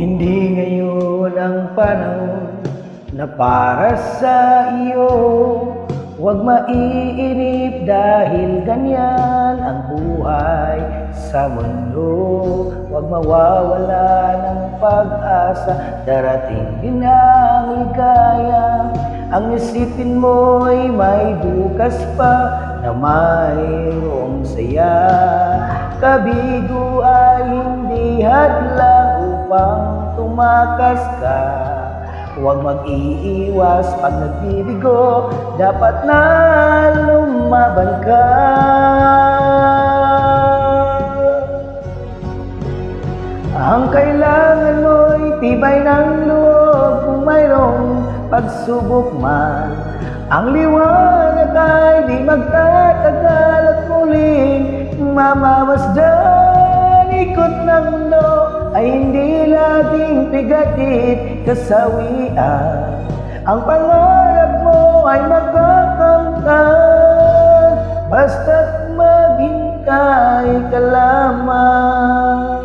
hindi ngayon ang panahon na para sa iyo, huwag maiinip dahil ganyan ang buhay sa mundo. Huwag mawawala ng pag-asa, darating din ang ligaya. Ang isipin mo'y may bukas pa na mayroong saya. Kabigo ay hindi hadlang upang tumakas ka. Huwag mag-iiwas pag nagbibigo, dapat na lumaban ka. Ang kailangan mo'y tibay ng loob kung mayroong pagsubok man. Ang liwanag ay di magtatagal at muling mamamasdan. Ikot ng mundo ay hindi laging pigatit kasawian. Ang pangarap mo ay magkakamtan, basta't maghintay ka lamang.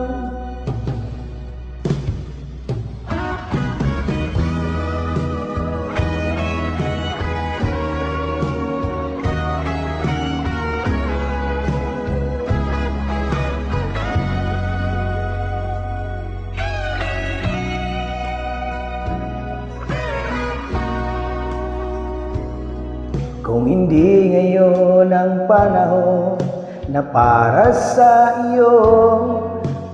Kung hindi ngayon ang panahon na para sa iyo,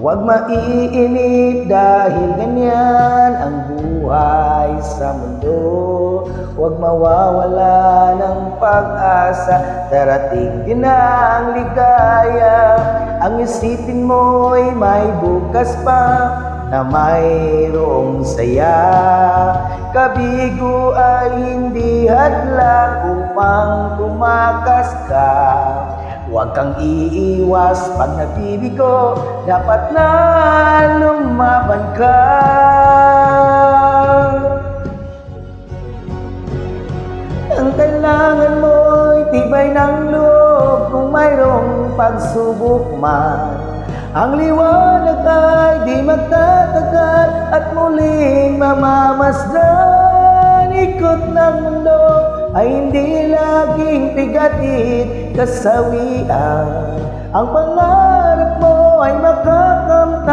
huwag maiinip dahil ganyan ang buhay sa mundo. Huwag mawawala ng pag-asa, darating din ang ligaya. Ang isipin mo'y may bukas pa na mayroong saya. Kabigo ay hindi hadlang upang tumakas ka. Huwag kang iiwas pag nagbibigo, dapat na lumaban ka. Ang kailangan mo'y tibay ng loob kung mayroong pagsubok man. Ang liwanag ay di magtatagal at muling mamamasdan. Ikot ng mundo ay hindi laging pigatit kasawian. Ang pangarap mo ay makakamtan,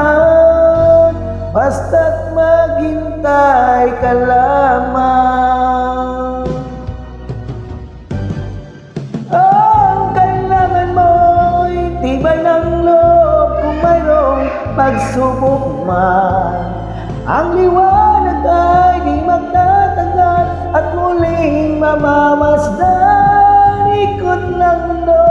basta't maghintay ka lamang. Ang kailangan mo'y tibay ng loob kung mayroong pagsubok man. Ang liwanag ay di magtatagal at muling mamamasdan. Ikot ng mundo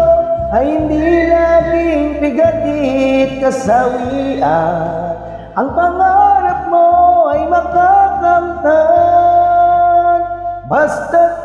ay hindi laging pigatit kasawian. Ang pangarap mo ay makakamtan, basta't